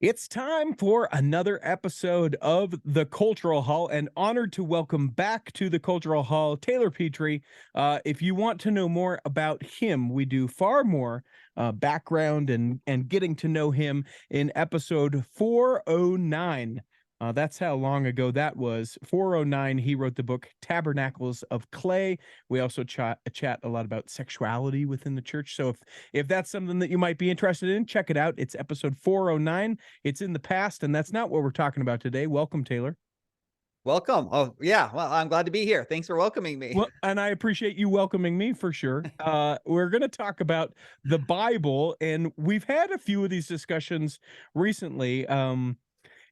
It's time for another episode of the Cultural Hall, and honored to welcome back to the Cultural Hall Taylor Petrey. If you want to know more about him, we do far more background and getting to know him in episode 409. That's how long ago that was. 409, he wrote the book Tabernacles of Clay. We also chat a lot about sexuality within the church. So if that's something that you might be interested in, check it out. It's episode 409. It's in the past, and that's not what we're talking about today. Welcome, Taylor. Welcome. Oh, yeah. Well, I'm glad to be here. Thanks for welcoming me. Well, and I appreciate you welcoming me for sure. We're going to talk about the Bible, and we've had a few of these discussions recently.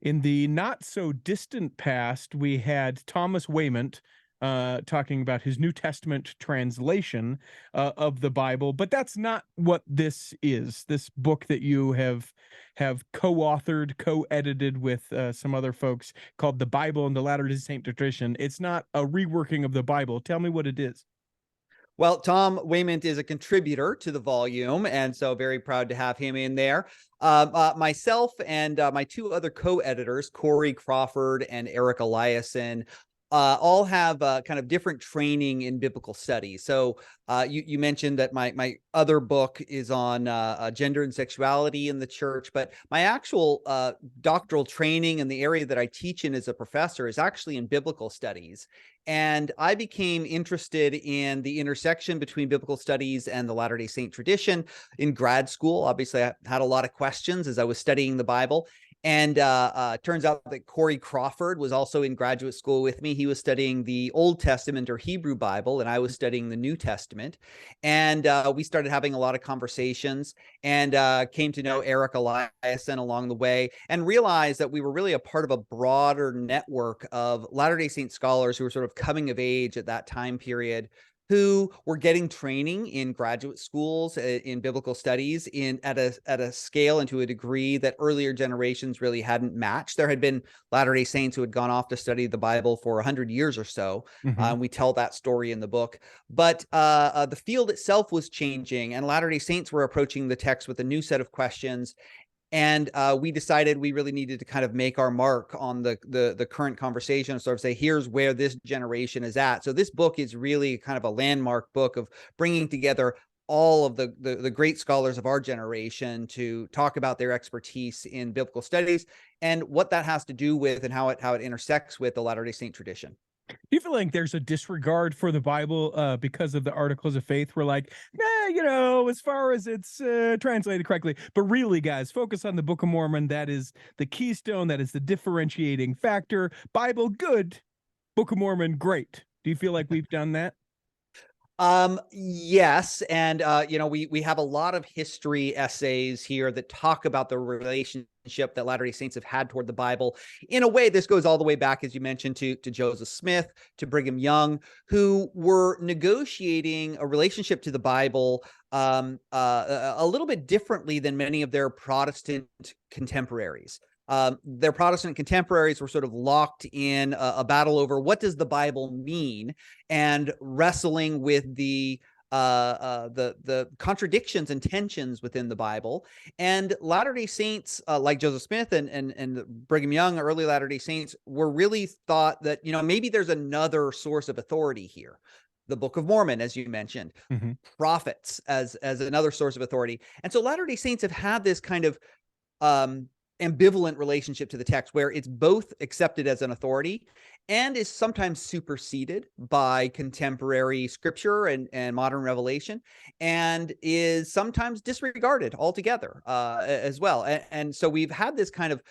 In the not so distant past, we had Thomas Wayment talking about his New Testament translation of the Bible, but that's not what this is. This book that you have co-authored, co-edited with some other folks, called The Bible and the Latter-day Saint Tradition. It's not a reworking of the Bible. Tell me what it is. Well, Tom Wayment is a contributor to the volume, and so very proud to have him in there. Myself and my two other co-editors, Corey Crawford and Eric Eliason, all have kind of different training in biblical studies. So you mentioned that my other book is on gender and sexuality in the church, but my actual doctoral training and the area that I teach in as a professor is actually in biblical studies. And I became interested in the intersection between biblical studies and the Latter-day Saint tradition in grad school. Obviously, I had a lot of questions as I was studying the Bible. And turns out that Corey Crawford was also in graduate school with me. He was studying the Old Testament or Hebrew Bible, and I was studying the New Testament. And we started having a lot of conversations and came to know Eric Eliason along the way and realized that we were really a part of a broader network of Latter-day Saint scholars who were sort of coming of age at that time period, who were getting training in graduate schools in biblical studies at a scale and to a degree that earlier generations really hadn't matched. There had been Latter-day Saints who had gone off to study the Bible for 100 years or so. Mhm. We tell that story in the book. But the field itself was changing, and Latter-day Saints were approaching the text with a new set of questions. And we decided we really needed to kind of make our mark on the current conversation and sort of say, here's where this generation is at. So this book is really kind of a landmark book of bringing together all of the great scholars of our generation to talk about their expertise in biblical studies and what that has to do with and how it intersects with the Latter-day Saint tradition. Do you feel like there's a disregard for the Bible because of the Articles of Faith? We're like, as far as it's translated correctly. But really, guys, focus on the Book of Mormon. That is the keystone. That is the differentiating factor. Bible, good. Book of Mormon, great. Do you feel like we've done that? Yes. And, we have a lot of history essays here that talk about the relationship that Latter-day Saints have had toward the Bible. In a way, this goes all the way back, as you mentioned, to Joseph Smith, to Brigham Young, who were negotiating a relationship to the Bible a little bit differently than many of their Protestant contemporaries. Their Protestant contemporaries were sort of locked in a battle over what does the Bible mean, and wrestling with the contradictions and tensions within the Bible. And Latter-day Saints, like Joseph Smith and Brigham Young, early Latter-day Saints, were really thought that maybe there's another source of authority here. The Book of Mormon, as you mentioned, Mhm. prophets as another source of authority. And so Latter-day Saints have had this kind of ambivalent relationship to the text where it's both accepted as an authority and is sometimes superseded by contemporary scripture and modern revelation, and is sometimes disregarded altogether as well. And so we've had this kind of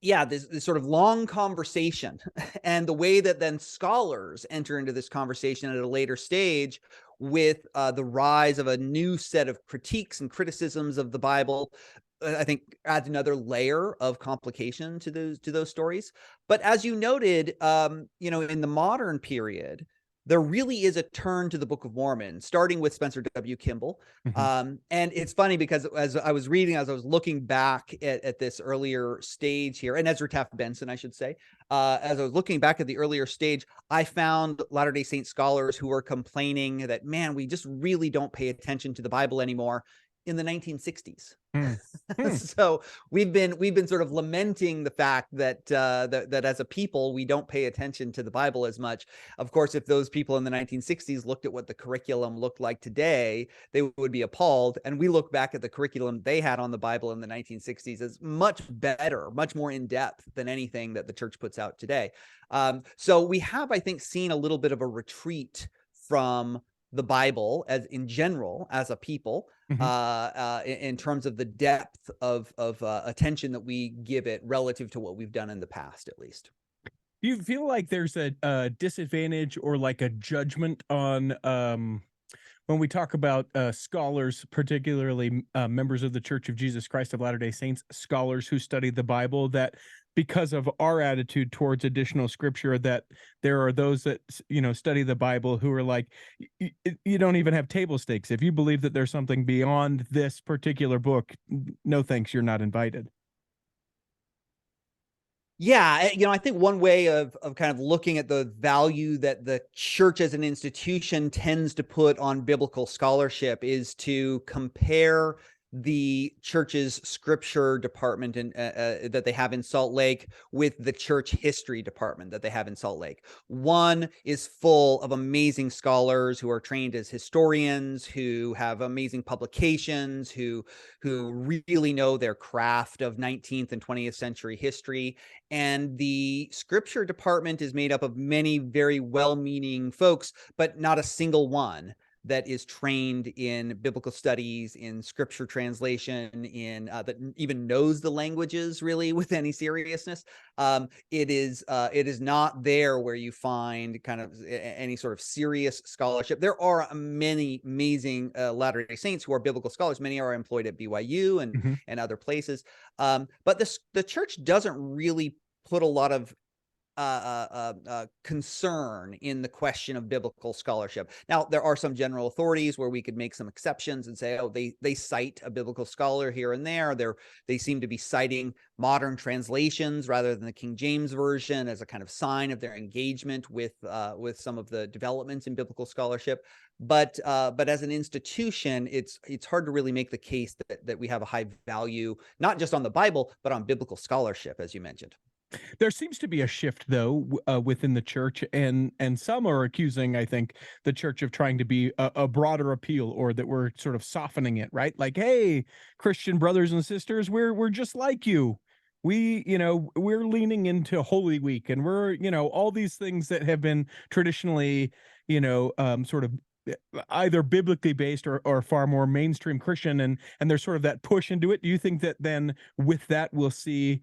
this sort of long conversation and the way that then scholars enter into this conversation at a later stage with the rise of a new set of critiques and criticisms of the Bible, I think adds another layer of complication to those stories. But as you noted, in the modern period, there really is a turn to the Book of Mormon, starting with Spencer W. Kimball. Mhm. And it's funny because as I was looking back at this earlier stage here, and Ezra Taft Benson, I should say, as I was looking back at the earlier stage, I found Latter-day Saint scholars who were complaining that, man, we just really don't pay attention to the Bible anymore. in the 1960s. Hmm. Hmm. So we've been sort of lamenting the fact that that as a people we don't pay attention to the Bible as much. Of course, if those people in the 1960s looked at what the curriculum looked like today, they would be appalled. And we look back at the curriculum they had on the Bible in the 1960s as much better, much more in depth than anything that the church puts out today. So we have, I think, seen a little bit of a retreat from the Bible as in general as a people, Mhm. in terms of the depth of attention that we give it relative to what we've done in the past, at least. Do you feel like there's a disadvantage or like a judgment on when we talk about scholars, particularly members of the Church of Jesus Christ of Latter-day Saints, scholars who study the Bible, that because of our attitude towards additional scripture, that there are those that study the Bible who are like, you don't even have table stakes. If you believe that there's something beyond this particular book, no thanks, you're not invited. Yeah, I think one way of kind of looking at the value that the church as an institution tends to put on biblical scholarship is to compare the church's scripture department that they have in Salt Lake with the church history department that they have in Salt Lake. One is full of amazing scholars who are trained as historians, who have amazing publications, who really know their craft of 19th and 20th century history. And the scripture department is made up of many very well-meaning folks, but not a single one that is trained in biblical studies, in scripture translation, in that even knows the languages really with any seriousness. It is not there where you find kind of any sort of serious scholarship. There are many amazing Latter-day Saints who are biblical scholars. Many are employed at BYU Mhm. and other places. But the church doesn't really put a lot of concern in the question of biblical scholarship. Now, there are some general authorities where we could make some exceptions and say, oh, they cite a biblical scholar here and there. They seem to be citing modern translations rather than the King James version as a kind of sign of their engagement with some of the developments in biblical scholarship. But as an institution, it's hard to really make the case that we have a high value, not just on the Bible, but on biblical scholarship, as you mentioned. There seems to be a shift, though, within the church, and some are accusing, I think, the church of trying to be a broader appeal, or that we're sort of softening it, right? Like, hey, Christian brothers and sisters, we're just like you. We're leaning into Holy Week, and we're, all these things that have been traditionally, sort of either biblically based or far more mainstream Christian, and there's sort of that push into it. Do you think that then with that we'll see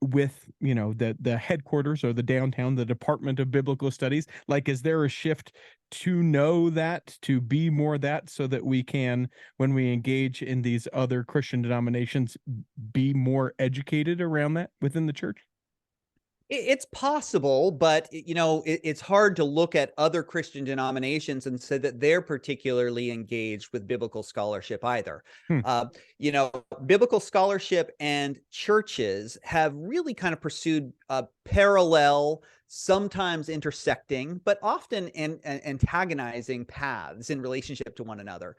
with the headquarters or the downtown, the Department of Biblical Studies, like, is there a shift to know that, to be more that, so that we can, when we engage in these other Christian denominations, be more educated around that within the church? It's possible, but it's hard to look at other Christian denominations and say that they're particularly engaged with biblical scholarship either. Hmm. Uh, Biblical scholarship and churches have really kind of pursued parallel, sometimes intersecting, but often antagonizing paths in relationship to one another.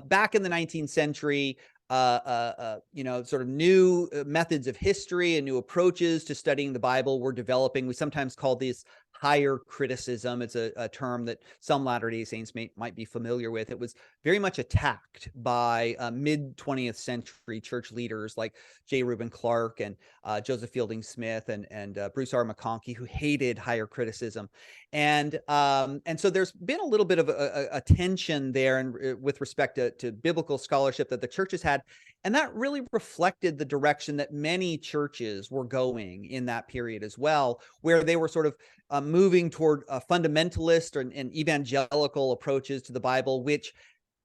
Back in the 19th century, sort of new methods of history and new approaches to studying the Bible were developing. We sometimes call these higher criticism. It's a term that some Latter-day Saints might be familiar with. It was very much attacked by mid 20th century church leaders like J. Reuben Clark and Joseph Fielding Smith and Bruce R. McConkie, who hated higher criticism. And so there's been a little bit of a tension there and with respect to biblical scholarship that the churches had. And that really reflected the direction that many churches were going in that period as well, where they were sort of moving toward fundamentalist and evangelical approaches to the Bible, which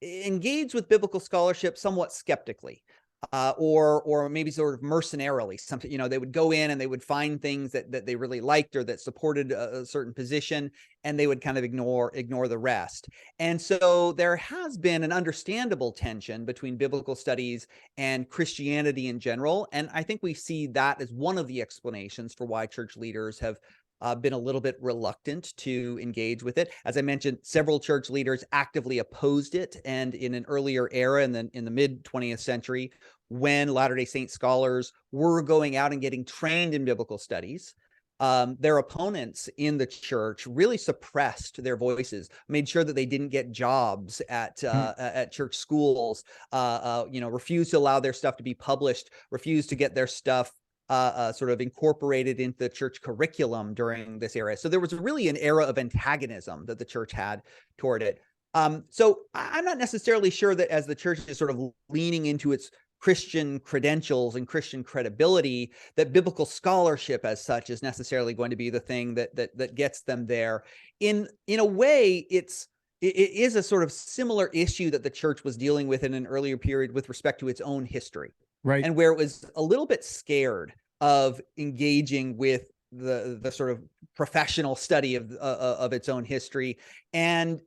engage with biblical scholarship somewhat skeptically. Or maybe sort of mercenarily, something, they would go in and they would find things that they really liked or that supported a certain position, and they would kind of ignore the rest. And so there has been an understandable tension between biblical studies and Christianity in general. And I think we see that as one of the explanations for why church leaders have been a little bit reluctant to engage with it. As I mentioned, several church leaders actively opposed it, and in an earlier era, in the mid 20th century, when Latter-day Saint scholars were going out and getting trained in biblical studies, their opponents in the church really suppressed their voices, made sure that they didn't get jobs at church schools, refused to allow their stuff to be published, refused to get their stuff sort of incorporated into the church curriculum during this era. So there was really an era of antagonism that the church had toward it. So I'm not necessarily sure that as the church is sort of leaning into its Christian credentials and Christian credibility, that biblical scholarship as such is necessarily going to be the thing that gets them there. In a way, it is a sort of similar issue that the church was dealing with in an earlier period with respect to its own history, Right. and where it was a little bit scared of engaging with the sort of professional study of its own history, and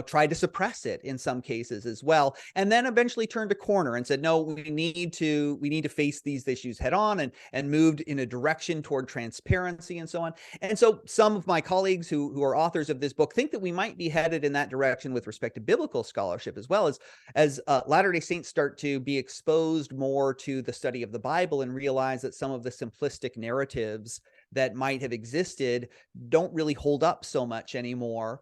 tried to suppress it in some cases as well, and then eventually turned a corner and said, no, we need to face these issues head on, and moved in a direction toward transparency and so on. And so some of my colleagues who are authors of this book think that we might be headed in that direction with respect to biblical scholarship, as well as Latter-day Saints start to be exposed more to the study of the Bible and realize that some of the simplistic narratives that might have existed don't really hold up so much anymore.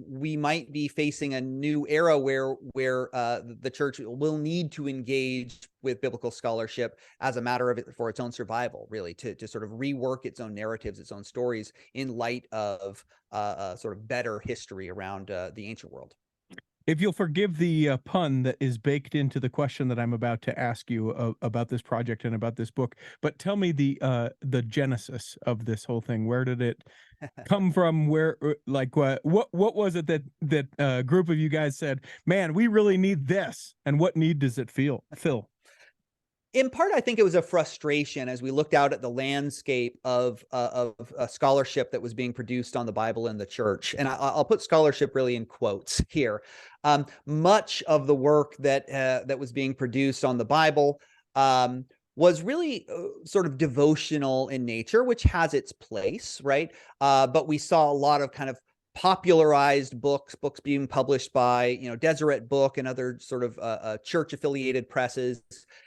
We might be facing a new era where the church will need to engage with biblical scholarship as a matter of it for its own survival, really, to sort of rework its own narratives, its own stories in light of sort of better history around the ancient world. If you'll forgive the pun that is baked into the question that I'm about to ask you about this project and about this book, but tell me the genesis of this whole thing. Where did it come from? Where, like, what was it that group of you guys said, man, we really need this, and what need does it fill? In part, I think it was a frustration as we looked out at the landscape of scholarship that was being produced on the Bible in the church. And I'll put scholarship really in quotes here. Much of the work that was being produced on the Bible was really sort of devotional in nature, which has its place, right? But we saw a lot of kind of popularized books being published by Deseret Book and other sort of church affiliated presses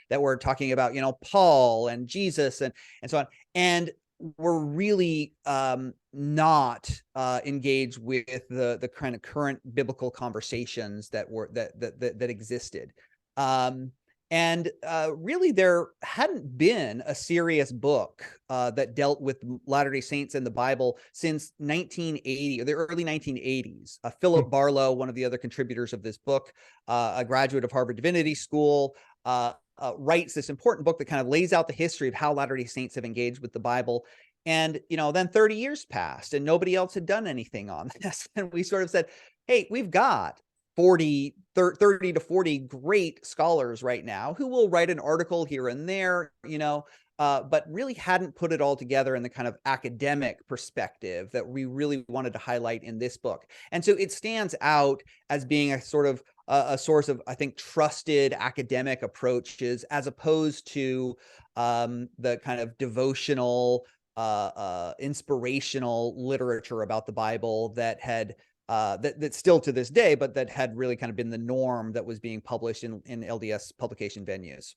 that were talking about Paul and Jesus and so on, and were really not engaged with the kind of current biblical conversations that existed. And really, there hadn't been a serious book that dealt with Latter-day Saints and the Bible since 1980, or the early 1980s. Philip Barlow, one of the other contributors of this book, a graduate of Harvard Divinity School, writes this important book that kind of lays out the history of how Latter-day Saints have engaged with the Bible. And, then 30 years passed and nobody else had done anything on this. And we sort of said, hey, we've got 30 to 40 great scholars right now who will write an article here and there, but really hadn't put it all together in the kind of academic perspective that we really wanted to highlight in this book. And so it stands out as being a sort of a source of, I think, trusted academic approaches, as opposed to the kind of devotional, inspirational literature about the Bible that had that still to this day, but that had really kind of been the norm that was being published in LDS publication venues.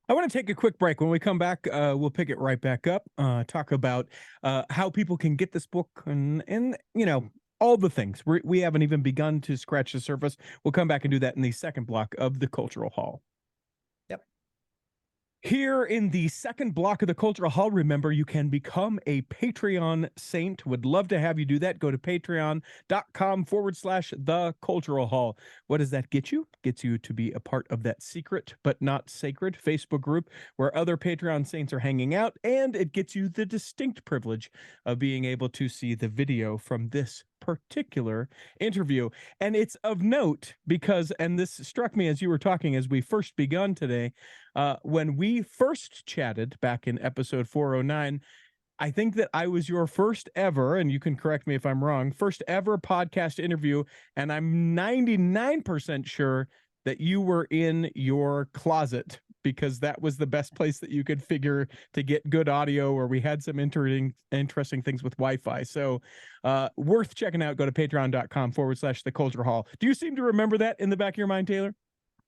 I want to take a quick break. When we come back, we'll pick it right back up, talk about how people can get this book and all the things. We haven't even begun to scratch the surface. We'll come back and do that in the second block of the Cultural Hall. Here in the second block of the Cultural Hall, remember, you can become a Patreon saint. Would love to have you do that. Go to patreon.com/the Cultural Hall. What does that get you? Gets you to be a part of that secret but not sacred Facebook group where other Patreon saints are hanging out, and it gets you the distinct privilege of being able to see the video from this particular interview. And it's of note because, and this struck me as you were talking as we first begun today, when we first chatted back in episode 409, I think that I was your first ever, and you can correct me if I'm wrong, first ever podcast interview, and I'm 99% sure that you were in your closet because that was the best place that you could figure to get good audio, or we had some interesting things with Wi-Fi. So worth checking out. Go to patreon.com/the Culture Hall. Do you seem to remember that in the back of your mind, Taylor?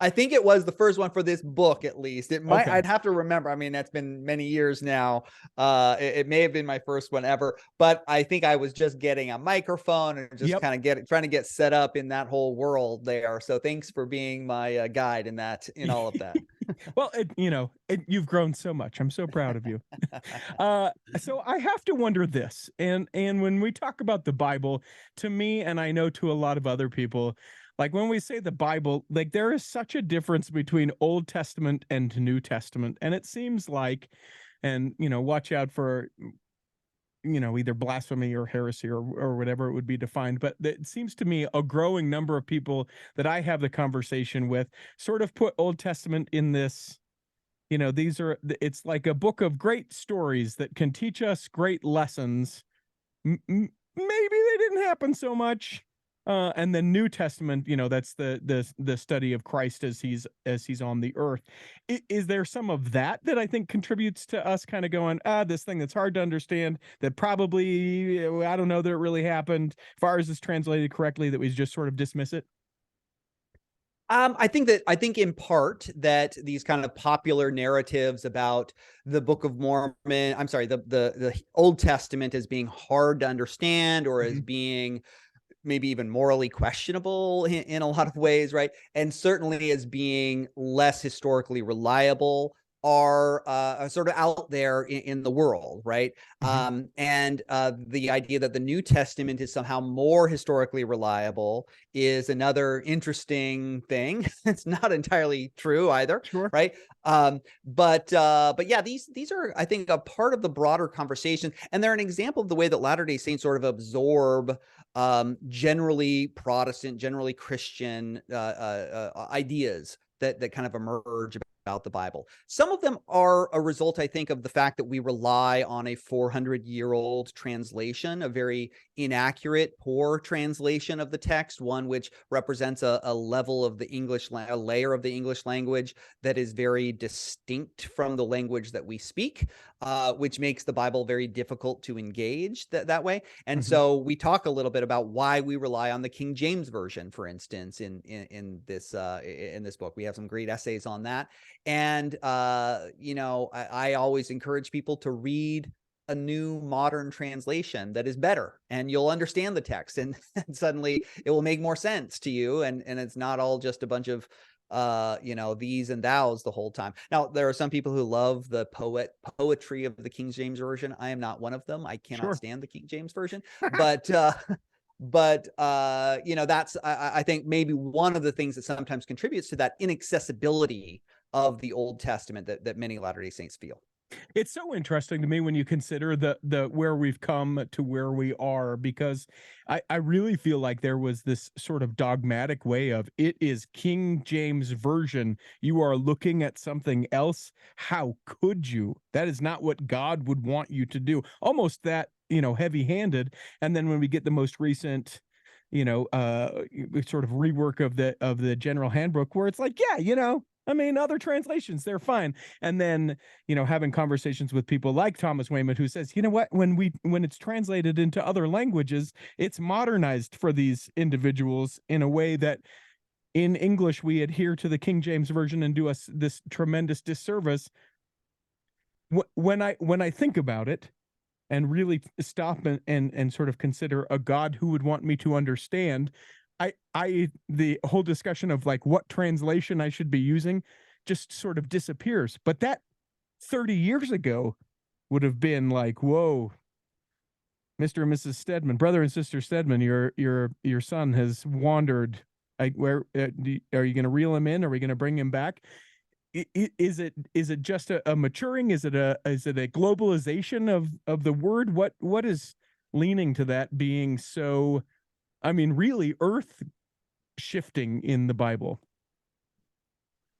I think it was the first one for this book, at least. It might, Okay. I'd have to remember. I mean, that's been many years now. It may have been my first one ever, but I think I was just getting a microphone and just Yep. kind of trying to get set up in that whole world there. So thanks for being my guide in all of that. Well, you've grown so much. I'm so proud of you. So I have to wonder this, and when we talk about the Bible, to me, and I know to a lot of other people, like when we say the Bible, like there is such a difference between Old Testament and New Testament, and it seems like, and watch out for either blasphemy or heresy or whatever it would be defined. But it seems to me a growing number of people that I have the conversation with sort of put Old Testament in this, it's like a book of great stories that can teach us great lessons. Maybe they didn't happen so much. And the New Testament, that's the study of Christ as he's on the earth. Is there some of that I think contributes to us kind of going, this thing that's hard to understand, that probably, I don't know that it really happened, as far as it's translated correctly, that we just sort of dismiss it? I think in part that these kind of popular narratives about the Book of Mormon, I'm sorry, the Old Testament as being hard to understand, or as being maybe even morally questionable in a lot of ways, right? And certainly as being less historically reliable, are sort of out there in the world, right? And the idea that the New Testament is somehow more historically reliable is another interesting thing. It's not entirely true either, Sure. right? But yeah, these are, I think, a part of the broader conversation, and they're an example of the way that Latter-day Saints sort of absorb generally Protestant, generally Christian ideas that kind of emerge about the Bible. Some of them are a result, I think, of the fact that we rely on a 400-year-old translation, a very inaccurate, poor translation of the text, one which represents a level of the English, a layer of the English language that is very distinct from the language that we speak, which makes the Bible very difficult to engage that way. And so we talk a little bit about why we rely on the King James Version, for instance, in this book. We have some great essays on that. And, I always encourage people to read a new modern translation that is better, and you'll understand the text, and suddenly it will make more sense to you. And it's not all just a bunch of, these and thous the whole time. Now, there are some people who love the poetry of the King James Version. I am not one of them. I cannot stand the King James Version, but, that's, I think, maybe one of the things that sometimes contributes to that inaccessibility of the Old Testament that many Latter-day Saints feel. It's so interesting to me when you consider the where we've come to where we are, because I really feel like there was this sort of dogmatic way of, it is King James Version. You are looking at something else. How could you? That is not what God would want you to do. Almost that, heavy-handed. And then when we get the most recent, sort of rework of the general handbook, where it's like, yeah, I mean, other translations, they're fine. And then, having conversations with people like Thomas Wayman, who says, you know what, when it's translated into other languages, it's modernized for these individuals in a way that in English we adhere to the King James Version and do us this tremendous disservice. When I think about it, and really stop and sort of consider a God who would want me to understand, the whole discussion of like what translation I should be using just sort of disappears. But that 30 years ago would have been like, whoa, Mr. and Mrs. Stedman, brother and sister Stedman, your son has wandered. Like, where are you going to reel him in? Are we going to bring him back? Is it just a maturing? Is it a globalization of the word? What is leaning to that being so, I mean, really earth shifting in the Bible?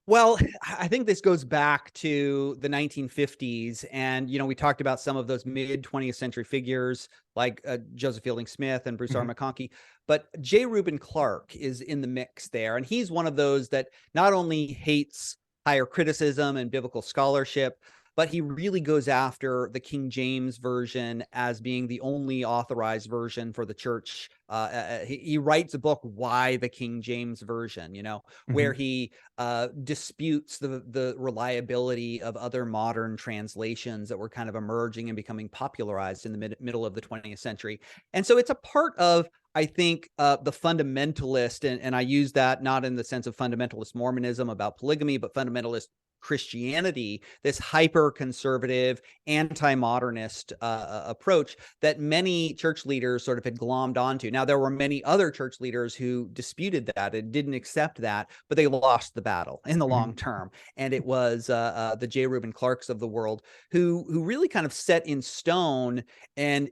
Well, I think this goes back to the 1950s. And, we talked about some of those mid 20th century figures like Joseph Fielding Smith and Bruce R. McConkie. But J. Reuben Clark is in the mix there. And he's one of those that not only hates higher criticism and biblical scholarship. But he really goes after the King James version as being the only authorized version for the church. He writes a book, Why the King James Version, where he disputes the reliability of other modern translations that were kind of emerging and becoming popularized in the middle of the 20th century. And so it's a part of, I think, the fundamentalist, and I use that not in the sense of fundamentalist Mormonism about polygamy, but fundamentalist Christianity, this hyper conservative, anti modernist approach that many church leaders sort of had glommed onto. Now, there were many other church leaders who disputed that and didn't accept that, but they lost the battle in the long term. And it was the J. Reuben Clarks of the world who really kind of set in stone and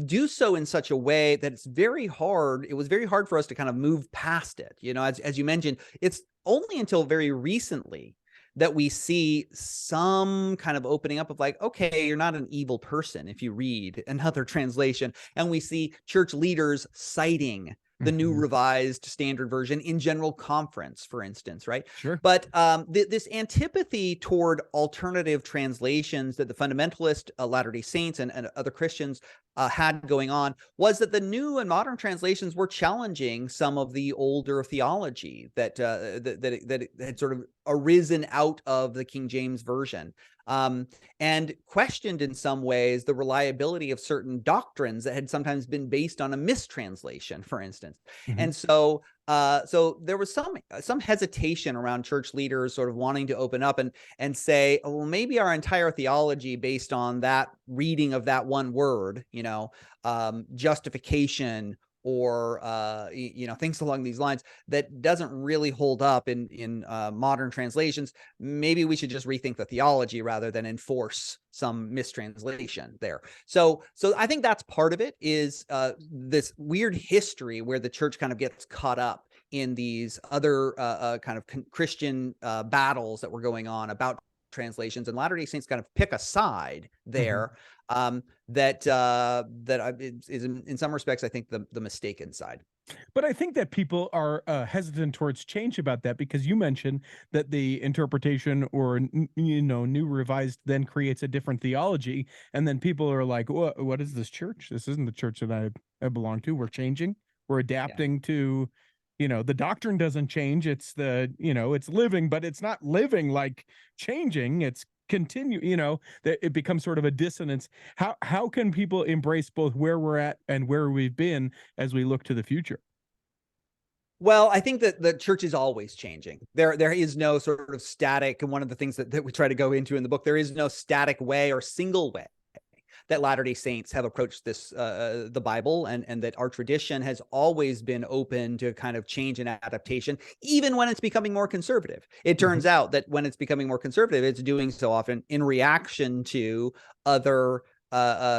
do so in such a way that it's very hard. It was very hard for us to kind of move past it. As you mentioned, it's only until very recently that we see some kind of opening up of like, okay, you're not an evil person if you read another translation. And we see church leaders citing the New Revised Standard Version in General Conference, for instance, right? Sure. But this antipathy toward alternative translations that the fundamentalist Latter-day Saints and other Christians had going on was that the new and modern translations were challenging some of the older theology that had sort of arisen out of the King James Version. And questioned in some ways the reliability of certain doctrines that had sometimes been based on a mistranslation, for instance. And so there was some hesitation around church leaders sort of wanting to open up and say, oh, well, maybe our entire theology based on that reading of that one word, justification, or things along these lines that doesn't really hold up in modern translations. Maybe we should just rethink the theology rather than enforce some mistranslation there. So I think that's part of it, is this weird history where the church kind of gets caught up in these other kind of Christian battles that were going on about translations, and Latter-day Saints kind of pick a side there. That is in some respects, I think, the mistaken side. But I think that people are hesitant towards change about that, because you mentioned that the interpretation or New Revised then creates a different theology, and then people are like, what is this church? This isn't the church that I belong to. We're changing. We're adapting to, the doctrine doesn't change. It's it's living, but it's not living like changing. It's continue, that it becomes sort of a dissonance. How can people embrace both where we're at and where we've been as we look to the future? Well, I think that the church is always changing. There is no sort of static, and one of the things that we try to go into in the book, there is no static way or single way that Latter-day Saints have approached this, the Bible, and that our tradition has always been open to kind of change and adaptation, even when it's becoming more conservative. It turns out that when it's becoming more conservative, it's doing so often in reaction to other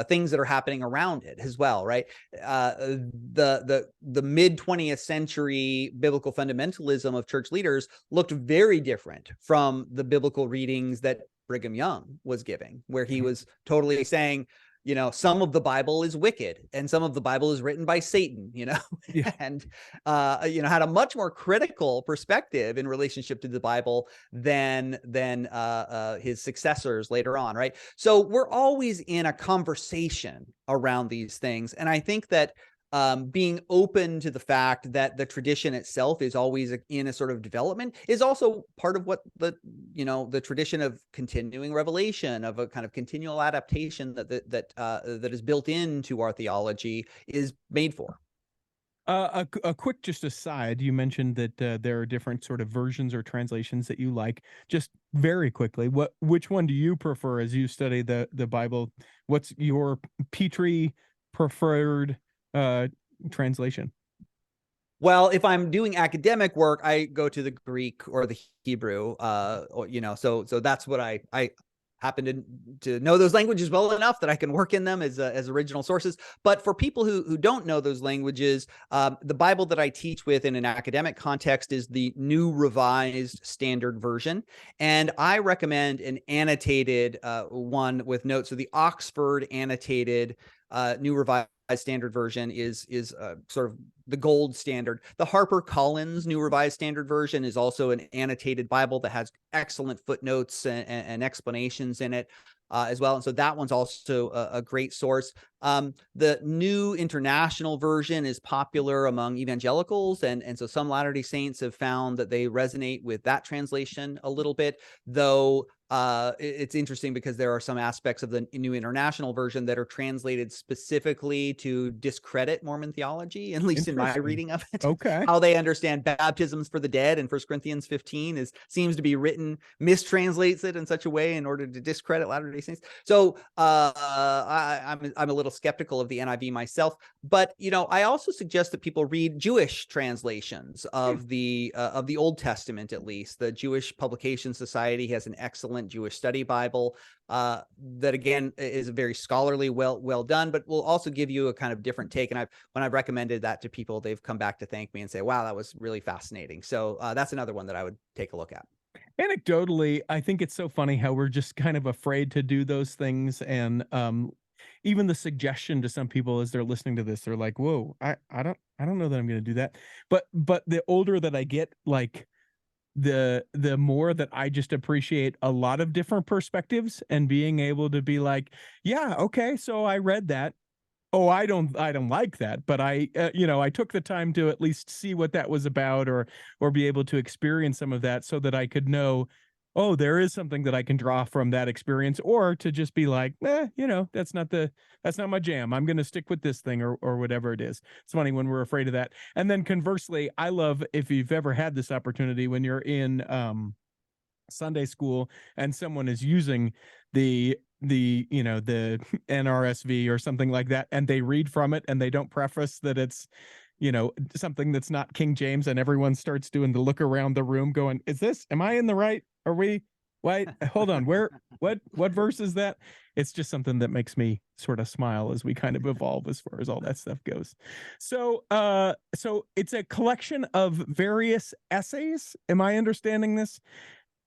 things that are happening around it as well, right? The mid 20th century biblical fundamentalism of church leaders looked very different from the biblical readings that Brigham Young was giving, where he was totally saying, some of the Bible is wicked and some of the Bible is written by Satan, and, had a much more critical perspective in relationship to the Bible than his successors later on, right? So we're always in a conversation around these things. And I think that being open to the fact that the tradition itself is always in a sort of development is also part of what the tradition of continuing revelation, of a kind of continual adaptation that is built into our theology is made for. A quick just aside, you mentioned that there are different sort of versions or translations that you like. Just very quickly, which one do you prefer as you study the Bible? What's your Petrey preferred translation? Well, if I'm doing academic work, I go to the Greek or the Hebrew, so that's what I happen to know those languages well enough that I can work in them as original sources. But for people who don't know those languages, the Bible that I teach with in an academic context is the New Revised Standard Version. And I recommend an annotated one with notes. So the Oxford annotated New Revised Standard Version is sort of the gold standard. The HarperCollins New Revised Standard Version is also an annotated Bible that has excellent footnotes and explanations in it. As well. And so that one's also a great source. The New International Version is popular among evangelicals. And so some Latter-day Saints have found that they resonate with that translation a little bit, though it's interesting because there are some aspects of the New International Version that are translated specifically to discredit Mormon theology, at least in my reading of it. Okay. How they understand baptisms for the dead in 1 Corinthians 15 seems to be written, mistranslates it in such a way in order to discredit Latter-day Saints. So I'm a little skeptical of the NIV myself, but I also suggest that people read Jewish translations of the Old Testament. At least the Jewish Publication Society has an excellent Jewish study Bible that again is very scholarly, well done, but will also give you a kind of different take. And when I've recommended that to people, they've come back to thank me and say, wow, that was really fascinating. So that's another one that I would take a look at. Anecdotally, I think it's so funny how we're just kind of afraid to do those things. And even the suggestion to some people as they're listening to this, they're like, whoa, I don't know that I'm going to do that. But the older that I get, like the more that I just appreciate a lot of different perspectives and being able to be like, yeah, okay, so I read that. Oh, I don't like that, but I took the time to at least see what that was about, or be able to experience some of that so that I could know, oh, there is something that I can draw from that experience, or to just be like, that's not my jam. I'm going to stick with this thing, or whatever it is. It's funny when we're afraid of that. And then conversely, I love, if you've ever had this opportunity, when you're in Sunday school and someone is using the NRSV or something like that, and they read from it and they don't preface that it's something that's not King James, and everyone starts doing the look around the room going, am I in the right, are we, wait, hold on, what verse is that? It's just something that makes me sort of smile as we kind of evolve as far as all that stuff goes. So it's a collection of various essays, am I understanding this?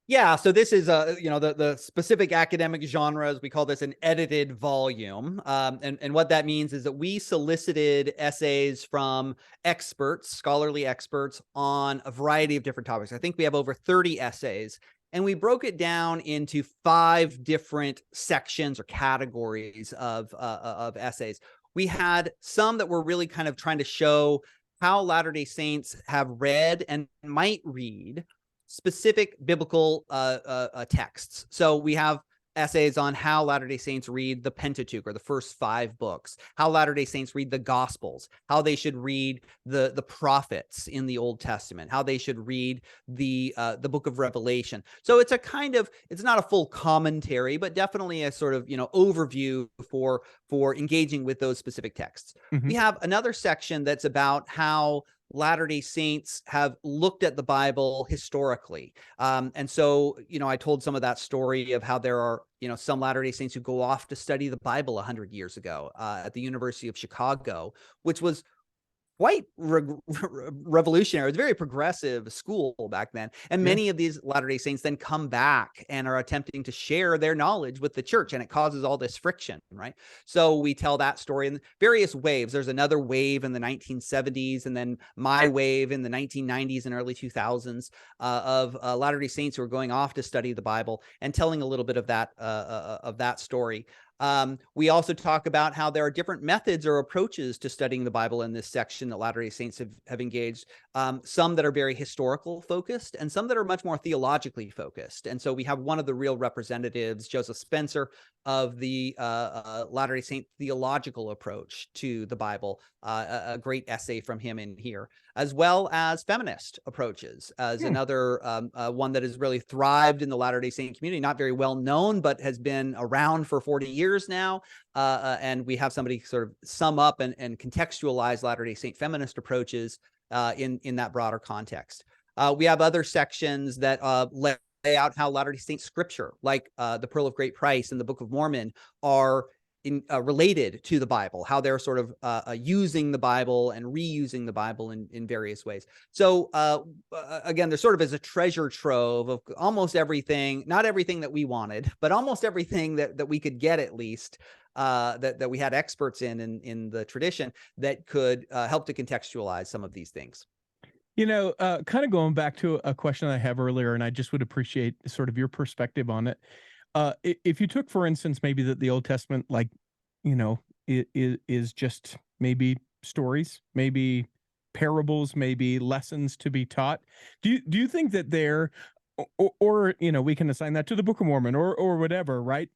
Yeah, so this is the specific academic genres. We call this an edited volume, and what that means is that we solicited essays from experts, scholarly experts, on a variety of different topics. I think we have over 30 essays, and we broke it down into 5 different sections or categories of essays. We had some that were really kind of trying to show how Latter-day Saints have read and might read specific biblical texts. So we have essays on how Latter-day Saints read the Pentateuch, or the first 5 books, how Latter-day Saints read the Gospels, how they should read the prophets in the Old Testament, how they should read the book of Revelation. So it's it's not a full commentary, but definitely a sort of overview for engaging with those specific texts. Mm-hmm. We have another section that's about how Latter-day Saints have looked at the Bible historically. And so, I told some of that story of how there are, some Latter-day Saints who go off to study the Bible 100 years ago at the University of Chicago, which was quite revolutionary. It was a very progressive school back then. And many of these Latter-day Saints then come back and are attempting to share their knowledge with the church, and it causes all this friction, right? So we tell that story in various waves. There's another wave in the 1970s, and then my wave in the 1990s and early 2000s of Latter-day Saints who are going off to study the Bible, and telling a little bit of that story. We also talk about how there are different methods or approaches to studying the Bible in this section that Latter-day Saints have engaged, some that are very historical focused and some that are much more theologically focused. And so we have one of the real representatives, Joseph Spencer, of the Latter-day Saint theological approach to the Bible, a great essay from him in here, as well as feminist approaches as another one that has really thrived in the Latter-day Saint community, not very well known, but has been around for 40 years now. And we have somebody sort of sum up and contextualize Latter-day Saint feminist approaches in that broader context. We have other sections that lay out how Latter-day Saint scripture, like the Pearl of Great Price and the Book of Mormon, are related to the Bible, how they're sort of using the Bible and reusing the Bible in various ways. So again, there sort of is a treasure trove of almost everything, not everything that we wanted, but almost everything that we could get at least that we had experts in the tradition that could help to contextualize some of these things. Kind of going back to a question I have earlier, and I just would appreciate sort of your perspective on it. If you took, for instance, maybe that the Old Testament, like, is just maybe stories, maybe parables, maybe lessons to be taught. Do you think that there, or we can assign that to the Book of Mormon or whatever, right?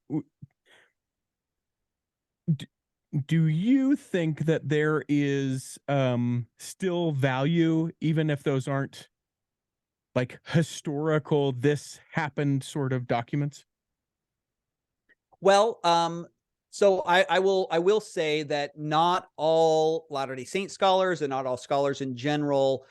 D- do you think that there is still value, even if those aren't like historical, this happened sort of documents? Well, so I will say that not all Latter-day Saint scholars and not all scholars in general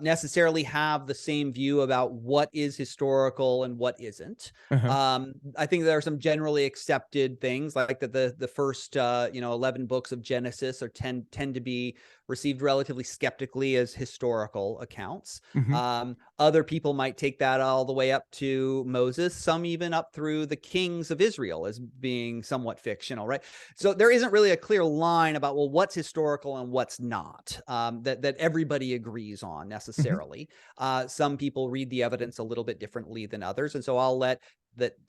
necessarily have the same view about what is historical and what isn't. Uh-huh. I think there are some generally accepted things, like that the first 11 books of Genesis tend to be received relatively skeptically as historical accounts. Hmm. Other people might take that all the way up to Moses, some even up through the kings of Israel as being somewhat fictional, right? So there isn't really a clear line about, well, what's historical and what's not, that everybody agrees on Hmm. necessarily. Some people read the evidence a little bit differently than others. And so I'll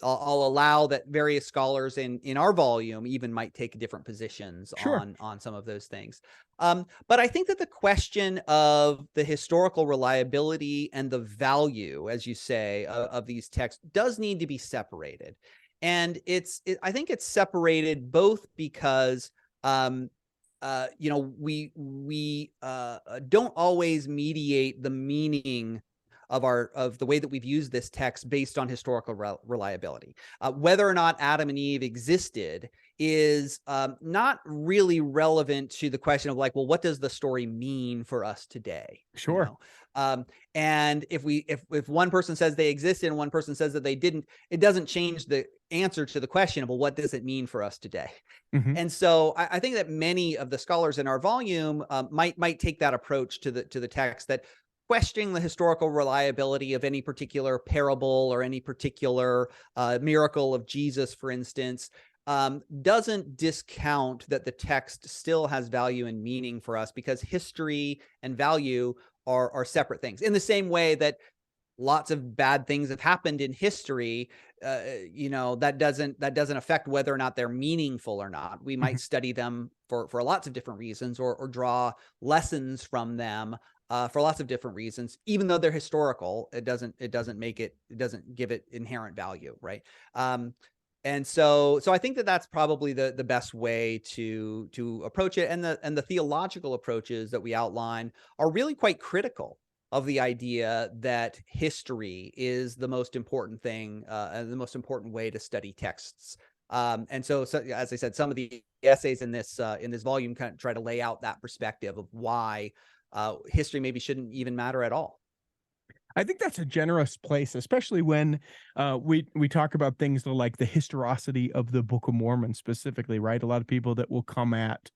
allow that various scholars in our volume even might take different positions Sure. on some of those things. But I think that the question of the historical reliability and the value, as you say, of these texts does need to be separated. And I think it's separated both because we don't always mediate the meaning of the way that we've used this text based on historical reliability. Whether or not Adam and Eve existed is not really relevant to the question of, like, well, what does the story mean for us today? Sure. And if one person says they existed and one person says that they didn't, it doesn't change the answer to the question of, well, what does it mean for us today? Hmm. And so I think that many of the scholars in our volume might take that approach to the text, that questioning the historical reliability of any particular parable or any particular miracle of Jesus, for instance, doesn't discount that the text still has value and meaning for us, because history and value are separate things. In the same way that lots of bad things have happened in history, that doesn't affect whether or not they're meaningful or not. We might Hmm. study them for lots of different reasons, or draw lessons from them for lots of different reasons. Even though they're historical, it doesn't give it inherent value, right? And so I think that that's probably the best way to approach it. And the theological approaches that we outline are really quite critical of the idea that history is the most important thing, and the most important way to study texts. And so, as I said, some of the essays in this volume kind of try to lay out that perspective of why history maybe shouldn't even matter at all. I think that's a generous place, especially when we talk about things like the historicity of the Book of Mormon specifically, right? A lot of people that will come at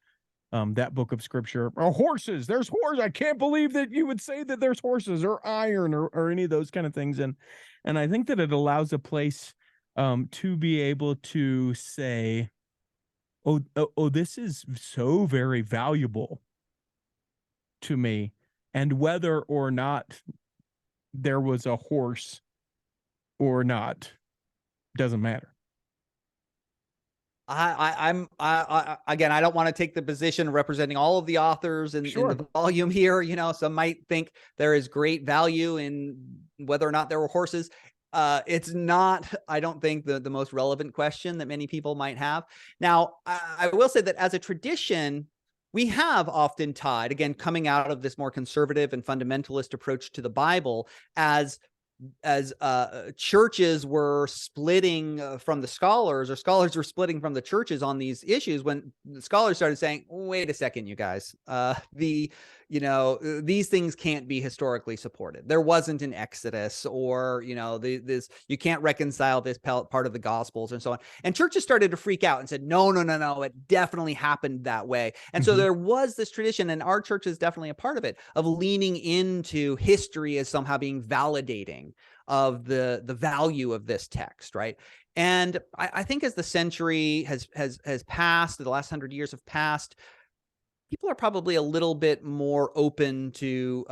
that book of scripture. Oh, horses! There's horses! I can't believe that you would say that there's horses or iron or any of those kind of things. And I think that it allows a place to be able to say, oh, this is so very valuable to me, and whether or not there was a horse or not doesn't matter. Again, I don't want to take the position representing all of the authors in Sure. the volume here. Some might think there is great value in whether or not there were horses. It's not, I don't think, the most relevant question that many people might have. Now, I will say that as a tradition, we have often tied, again, coming out of this more conservative and fundamentalist approach to the Bible, as churches were splitting from the scholars, or scholars were splitting from the churches on these issues, when the scholars started saying, wait a second, you guys, these things can't be historically supported. There wasn't an Exodus, or, this, you can't reconcile this part of the Gospels and so on. And churches started to freak out and said, no, it definitely happened that way. And so Mhm. there was this tradition, and our church is definitely a part of it, of leaning into history as somehow being validating of the value of this text, right? And I think as the century has passed, the last 100 years have passed, people are probably a little bit more open to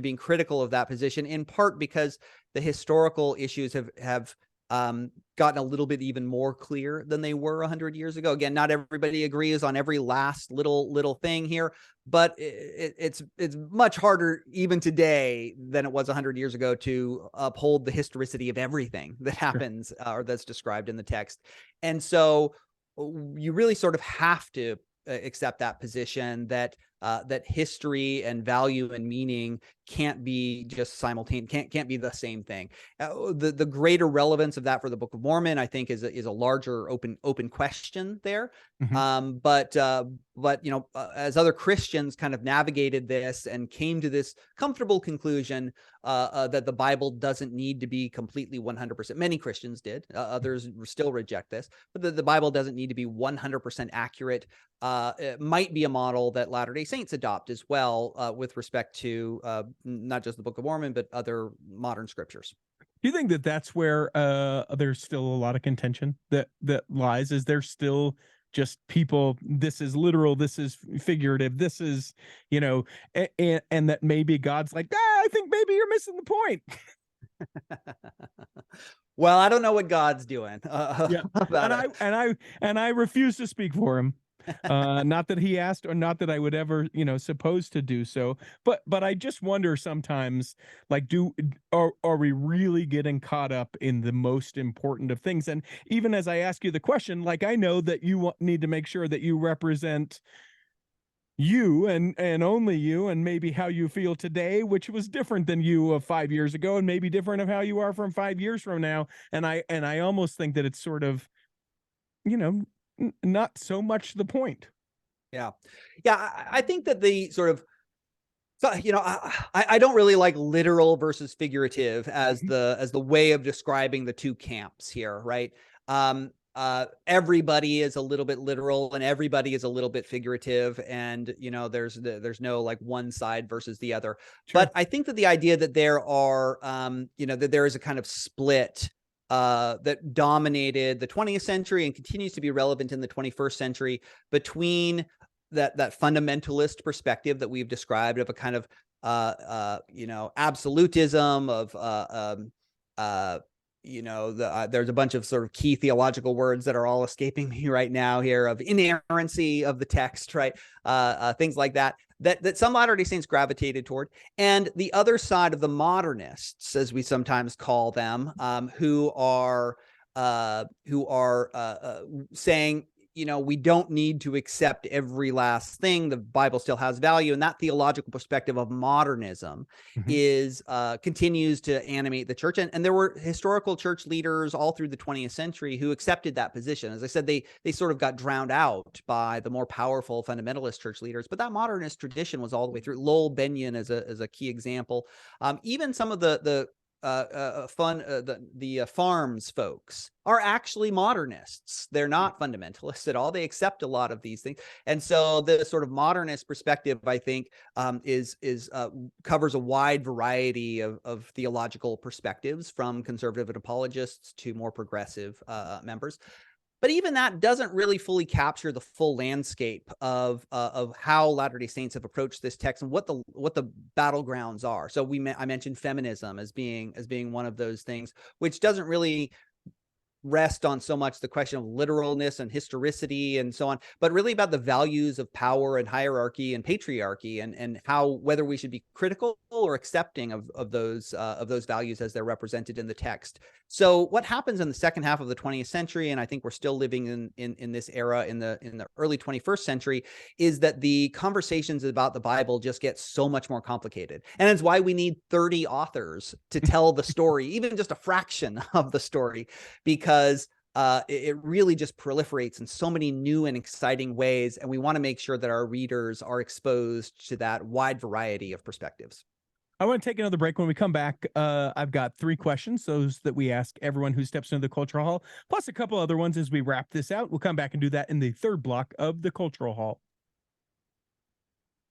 being critical of that position, in part because the historical issues have gotten a little bit even more clear than they were 100 years ago. Again, not everybody agrees on every last little thing here, but it's much harder even today than it was 100 years ago to uphold the historicity of everything that happens or that's described in the text. And so you really sort of have to accept that position that that history and value and meaning can't be just simultaneous, can't be the same thing. The greater relevance of that for the Book of Mormon, I think, is a larger open question there. Mhm. But as other Christians kind of navigated this and came to this comfortable conclusion that the Bible doesn't need to be completely 100%. Many Christians did. Others still reject this, but the Bible doesn't need to be 100% accurate. It might be a model that Latter-day Saints adopt as well with respect to not just the Book of Mormon, but other modern scriptures. Do you think that that's where there's still a lot of contention that lies? Is there still just people, this is literal, this is figurative, this is, and that maybe God's like, I think maybe you're missing the point. Well, I don't know what God's doing Yeah. about And it. I refuse to speak for him. Not that he asked, or not that I would ever, supposed to do so. But I just wonder sometimes, like, are we really getting caught up in the most important of things? And even as I ask you the question, like, I know that you need to make sure that you represent you and only you, and maybe how you feel today, which was different than you of 5 years ago, and maybe different of how you are from 5 years from now. And I almost think that it's sort of, you know not so much the point. Yeah. Yeah. I think that the sort of, so, I don't really like literal versus figurative as Mhm. the way of describing the two camps here, right? Everybody is a little bit literal and everybody is a little bit figurative, and there's no like one side versus the other. Sure. But I think that the idea that there are that there is a kind of split that dominated the 20th century and continues to be relevant in the 21st century between that fundamentalist perspective that we've described of a kind of absolutism of there's a bunch of sort of key theological words that are all escaping me right now here, of inerrancy of the text, right? Things like that some Latter-day Saints gravitated toward, and the other side of the modernists, as we sometimes call them, who are saying, we don't need to accept every last thing. The Bible still has value. And that theological perspective of modernism Mhm. is continues to animate the church. And there were historical church leaders all through the 20th century who accepted that position. As I said, they sort of got drowned out by the more powerful fundamentalist church leaders. But that modernist tradition was all the way through. Lowell Benyon is a key example. Even some of the farms folks are actually modernists. They're not fundamentalists at all. They accept a lot of these things. And so the sort of modernist perspective, I think, is covers a wide variety of theological perspectives, from conservative and apologists to more progressive members. But even that doesn't really fully capture the full landscape of how Latter-day Saints have approached this text and what the battlegrounds are. So I mentioned feminism as being one of those things, which doesn't really rest on so much the question of literalness and historicity and so on, but really about the values of power and hierarchy and patriarchy, and how, whether we should be critical or accepting of those values as they're represented in the text. So what happens in the second half of the 20th century, and I think we're still living in this era in the early 21st century, is that the conversations about the Bible just get so much more complicated. And it's why we need 30 authors to tell the story, even just a fraction of the story, because it really just proliferates in so many new and exciting ways. And we want to make sure that our readers are exposed to that wide variety of perspectives. I want to take another break. When we come back, I've got 3 questions, those that we ask everyone who steps into the Cultural Hall, plus a couple other ones as we wrap this out. We'll come back and do that in the third block of the Cultural Hall.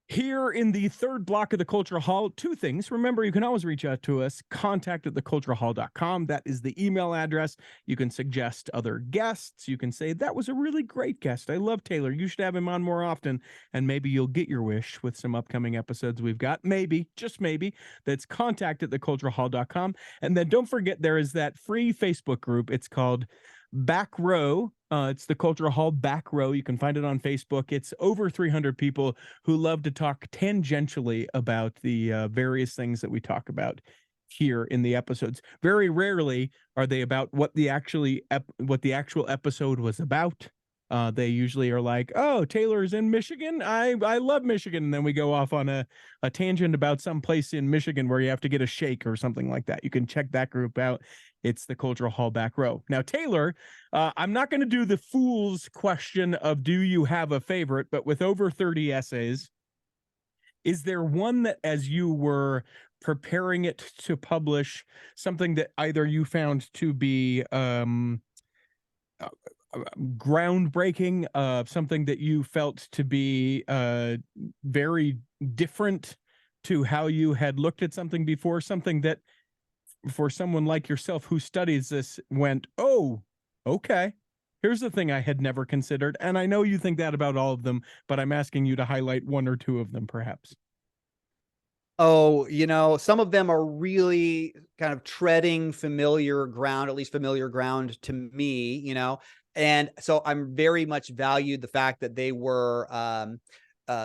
Here in the third block of the Cultural Hall, two things. Remember, you can always reach out to us, contact@theculturalhall.com. That is the email address. You can suggest other guests. You can say, that was a really great guest. I love Taylor. You should have him on more often. And maybe you'll get your wish with some upcoming episodes we've got. Maybe, just maybe. That's contact@theculturalhall.com. And then don't forget, there is that free Facebook group. It's called Back Row. It's the Cultural Hall Back Row. You can find it on Facebook. It's over 300 people who love to talk tangentially about the various things that we talk about here in the episodes. Very rarely are they about what the actual episode was about. They usually are like, oh, Taylor's in Michigan. I love Michigan. And then we go off on a tangent about some place in Michigan where you have to get a shake or something like that. You can check that group out. It's the Cultural Hall Back Row. Now, Taylor, I'm not going to do the fool's question of do you have a favorite, but with over 30 essays, is there one that as you were preparing it to publish, something that either you found to be groundbreaking, something that you felt to be very different to how you had looked at something before, something that for someone like yourself who studies this went, oh, okay, here's the thing I had never considered. And I know you think that about all of them, but I'm asking you to highlight one or two of them, perhaps. Oh, some of them are really kind of treading familiar ground, at least familiar ground to me, and so I'm very much valued the fact that they were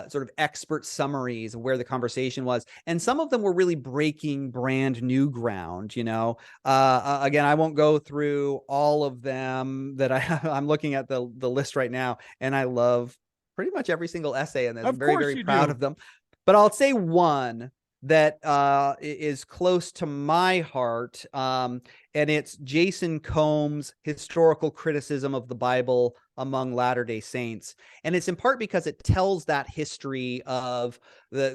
sort of expert summaries of where the conversation was. And some of them were really breaking brand new ground, again, I won't go through all of them that I'm looking at the list right now. And I love pretty much every single essay in this. I'm very, very proud of them, but I'll say one that is close to my heart. And it's Jason Combs' historical criticism of the Bible among Latter-day Saints. And it's in part because it tells that history of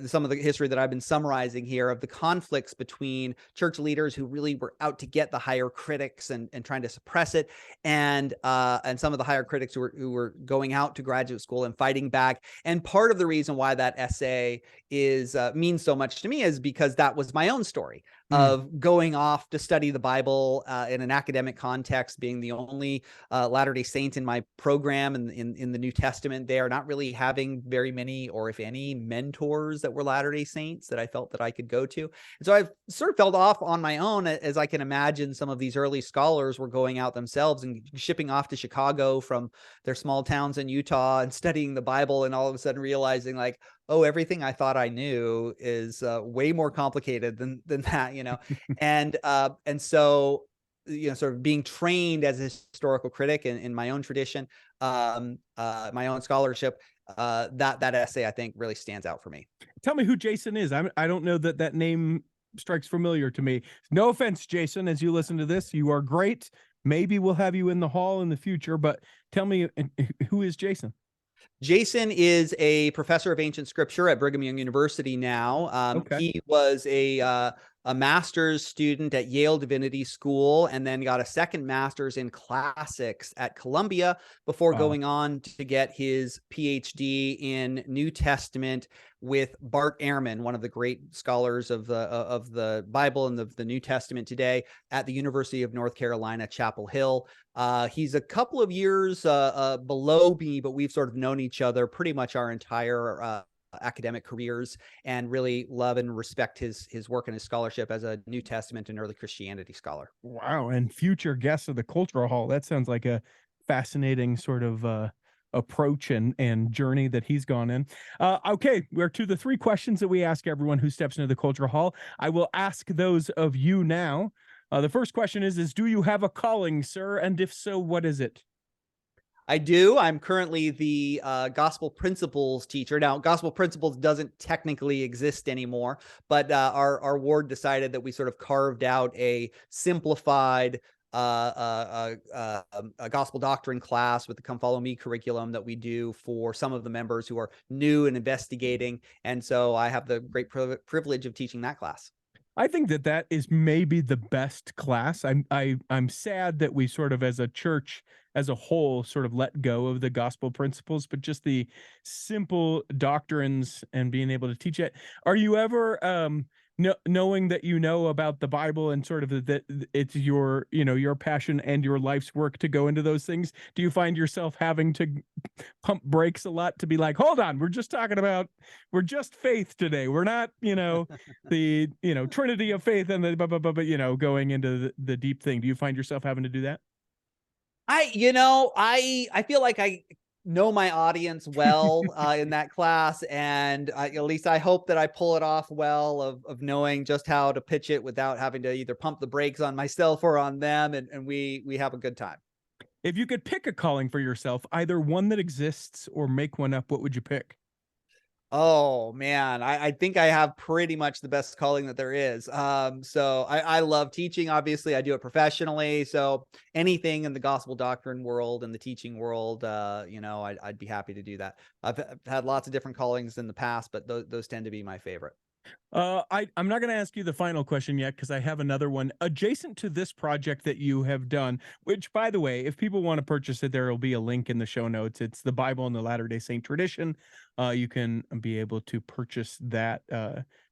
some of the history that I've been summarizing here of the conflicts between church leaders who really were out to get the higher critics and trying to suppress it, and some of the higher critics who were going out to graduate school and fighting back. And part of the reason why that essay is means so much to me is because that was my own story of going off to study the Bible in an academic context, being the only Latter-day Saint in my program and in the New Testament there, not really having very many, or if any, mentors that were Latter-day Saints that I felt that I could go to. And so I've sort of felt off on my own, as I can imagine some of these early scholars were going out themselves and shipping off to Chicago from their small towns in Utah and studying the Bible, and all of a sudden realizing like, oh, everything I thought I knew is way more complicated than that, and so, sort of being trained as a historical critic in my own tradition, my own scholarship, that essay I think really stands out for me. Tell me who Jason is. I don't know that name strikes familiar to me. No offense, Jason, as you listen to this, you are great. Maybe we'll have you in the hall in the future, but tell me, who is Jason? Jason is a professor of ancient scripture at Brigham Young University now. Okay. He was a master's student at Yale Divinity School, and then got a second master's in classics at Columbia before going on to get his PhD in New Testament with Bart Ehrman, one of the great scholars of the Bible and the New Testament today, at the University of North Carolina, Chapel Hill. He's a couple of years below me, but we've sort of known each other pretty much our entire academic careers, and really love and respect his work and his scholarship as a New Testament and early Christianity scholar. Wow. And future guest of the Cultural Hall. That sounds like a fascinating sort of approach and journey that he's gone in. Okay, we're to the three questions that we ask everyone who steps into the Cultural Hall. I will ask those of you now. The first question is do you have a calling, sir? And if so, what is it? I do. I'm currently the gospel principles teacher. Now, gospel principles doesn't technically exist anymore, but our ward decided that we sort of carved out a simplified a gospel doctrine class with the Come Follow Me curriculum that we do for some of the members who are new and investigating. And so I have the great privilege of teaching that class. I think that that is maybe the best class. I'm sad that we sort of as a church as a whole sort of let go of the gospel principles, but just the simple doctrines and being able to teach it. Are you ever knowing that you know about the Bible and sort of that it's your, you know, your passion and your life's work to go into those things? Do you find yourself having to pump brakes a lot to be like, hold on, we're just faith today. We're not, you know, the, you know, Trinity of faith and the you know, going into the deep thing. Do you find yourself having to do that? I feel like I know my audience well in that class, and at least I hope that I pull it off well of knowing just how to pitch it without having to either pump the brakes on myself or on them, and we have a good time. If you could pick a calling for yourself, either one that exists or make one up, what would you pick? Oh man, I think I have pretty much the best calling that there is. So I love teaching. Obviously, I do it professionally. So anything in the gospel doctrine world and the teaching world, I'd be happy to do that. I've had lots of different callings in the past, but those tend to be my favorite. I'm not going to ask you the final question yet because I have another one adjacent to this project that you have done. Which, by the way, if people want to purchase it, there will be a link in the show notes. It's the Bible and the Latter-day Saint tradition. You can be able to purchase that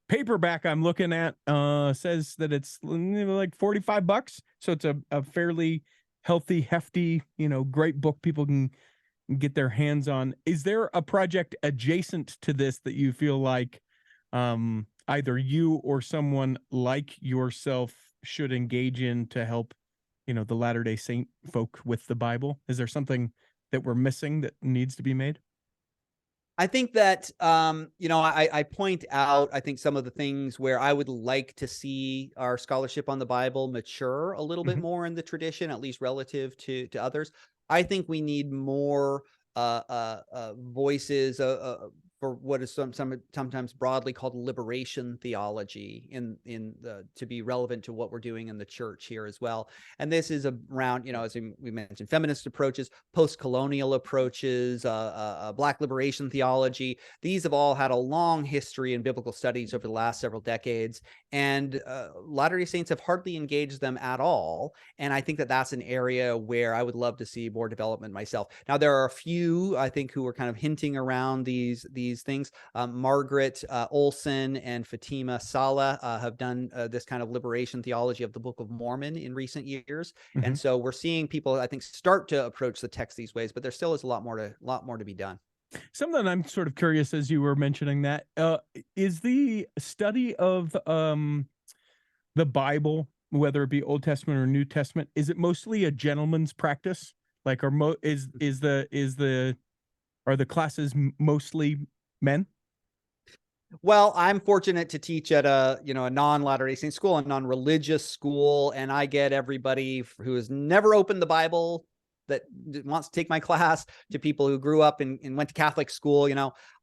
paperback. I'm looking at says that it's like $45, so it's a fairly healthy, hefty, you know, great book people can get their hands on. Is there a project adjacent to this that you feel like either you or someone like yourself should engage in to help, you know, the Latter-day Saint folk with the Bible? Is there something that we're missing that needs to be made? I think that, I point out, I think some of the things where I would like to see our scholarship on the Bible mature a little bit Mhm. more in the tradition, at least relative to others. I think we need more voices for what is sometimes broadly called liberation theology in the to be relevant to what we're doing in the church here as well. And this is around, as we mentioned, feminist approaches, post-colonial approaches, Black liberation theology. These have all had a long history in biblical studies over the last several decades, and Latter-day Saints have hardly engaged them at all. And I think that that's an area where I would love to see more development myself. Now, there are a few, I think, who are kind of hinting around these things. Margaret Olson and Fatima Saleh have done this kind of liberation theology of the Book of Mormon in recent years. And Mhm. so we're seeing people, I think, start to approach the text these ways, but there still is a lot more to be done. Something I'm sort of curious as you were mentioning that is the study of the Bible, whether it be Old Testament or New Testament, is it mostly a gentleman's practice? Like, are are the classes mostly men? Well, I'm fortunate to teach at a non Latter-day Saint school, a non-religious school, and I get everybody who has never opened the Bible that wants to take my class to people who grew up and went to Catholic school.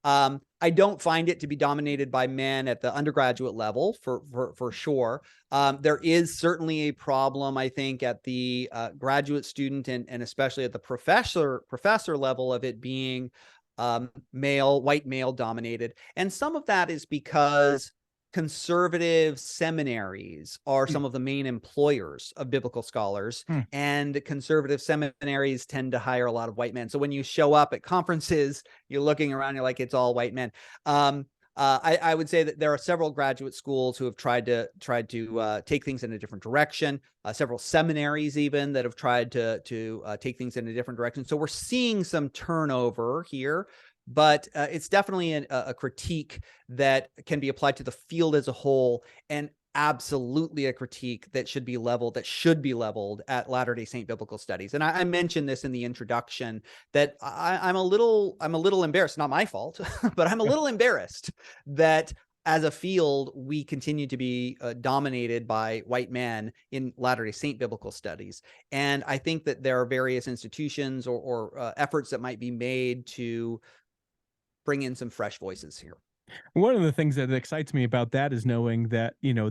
I don't find it to be dominated by men at the undergraduate level for sure. There is certainly a problem, I think, at the graduate student and especially at the professor level of it being white male dominated. And some of that is because conservative seminaries are Mm. some of the main employers of biblical scholars, Hmm. and conservative seminaries tend to hire a lot of white men. So when you show up at conferences, you're looking around, you're like, it's all white men. I would say that there are several graduate schools who have tried to take things in a different direction. Several seminaries even that have tried to take things in a different direction. So we're seeing some turnover here, but it's definitely a critique that can be applied to the field as a whole, and absolutely a critique that should be leveled at Latter-day Saint biblical studies. And I mentioned this in the introduction that I'm a little embarrassed, not my fault, but I'm a little embarrassed that as a field, we continue to be dominated by white men in Latter-day Saint biblical studies. And I think that there are various institutions or efforts that might be made to bring in some fresh voices here. One of the things that excites me about that is knowing that, you know,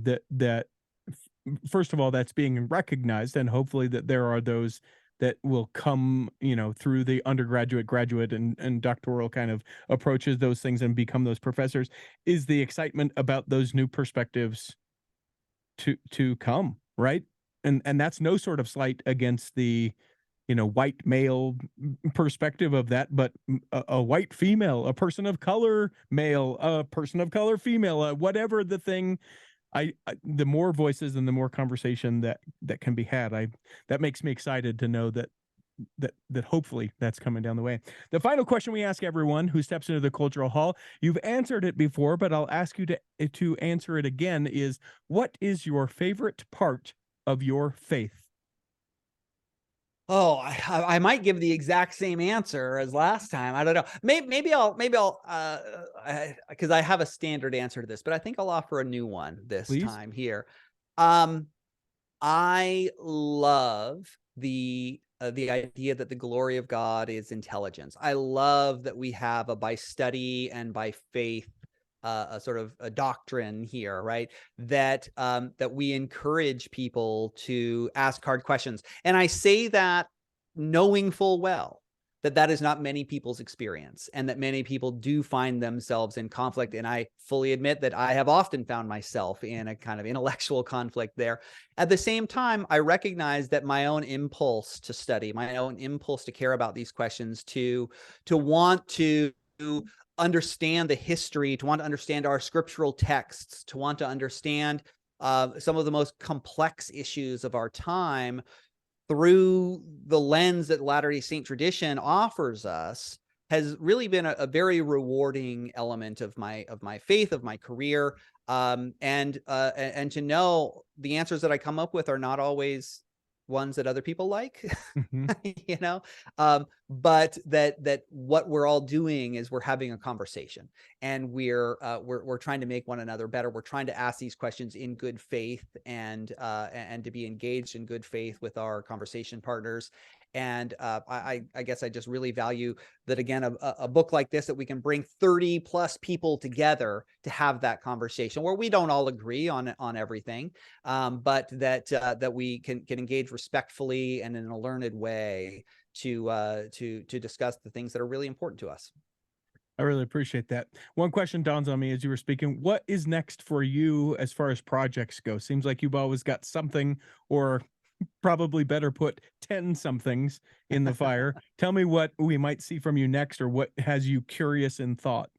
first of all, that's being recognized, and hopefully that there are those that will come, you know, through the undergraduate, graduate, and doctoral kind of approaches those things and become those professors. Is the excitement about those new perspectives to come, right? And that's no sort of slight against the white male perspective of that, but a white female, a person of color male, a person of color female, whatever the thing. The more voices and the more conversation that can be had, that makes me excited to know that hopefully that's coming down the way. The final question we ask everyone who steps into the cultural hall, you've answered it before, but I'll ask you to answer it again, is what is your favorite part of your faith? Oh, I might give the exact same answer as last time. I don't know. Maybe I'll because I have a standard answer to this, but I think I'll offer a new one this Please. time here. I love the idea that the glory of God is intelligence. I love that we have a by study and by faith a sort of a doctrine here, right? That that we encourage people to ask hard questions, and I say that knowing full well that that is not many people's experience, and that many people do find themselves in conflict. And I fully admit that I have often found myself in a kind of intellectual conflict there. At the same time, I recognize that my own impulse to study, my own impulse to care about these questions, to want to understand the history, to want to understand our scriptural texts, to want to understand some of the most complex issues of our time through the lens that Latter-day Saint tradition offers us, has really been a very rewarding element of my faith, of my career. And to know the answers that I come up with are not always ones that other people like, Mm-hmm. but that what we're all doing is we're having a conversation, and we're trying to make one another better. We're trying to ask these questions in good faith, and to be engaged in good faith with our conversation partners. And I guess I just really value that, again, a book like this, that we can bring 30 plus people together to have that conversation where we don't all agree on everything, but that we can engage respectfully and in a learned way to discuss the things that are really important to us. I really appreciate that. One question dawns on me as you were speaking. What is next for you as far as projects go? Seems like you've always got something, or probably better put, 10 somethings in the fire. Tell me what we might see from you next, or what has you curious in thought.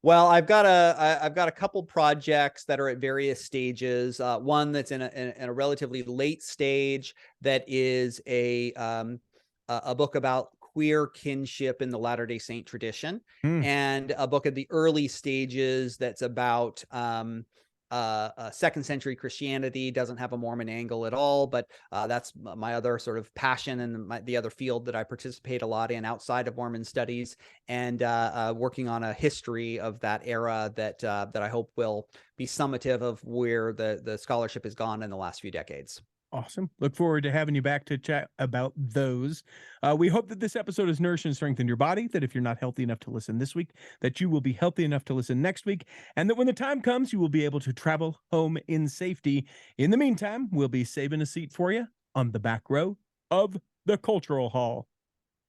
Well, I've got a couple projects that are at various stages. One that's in a relatively late stage, that is a book about queer kinship in the Latter-day Saint tradition, Hmm. and a book at the early stages that's about second century Christianity. Doesn't have a Mormon angle at all, but that's my other sort of passion, and the other field that I participate a lot in outside of Mormon studies, and working on a history of that era that I hope will be summative of where the scholarship has gone in the last few decades. Awesome. Look forward to having you back to chat about those. We hope that this episode has nourished and strengthened your body, that if you're not healthy enough to listen this week, that you will be healthy enough to listen next week, and that when the time comes, you will be able to travel home in safety. In the meantime, we'll be saving a seat for you on the back row of the Cultural Hall.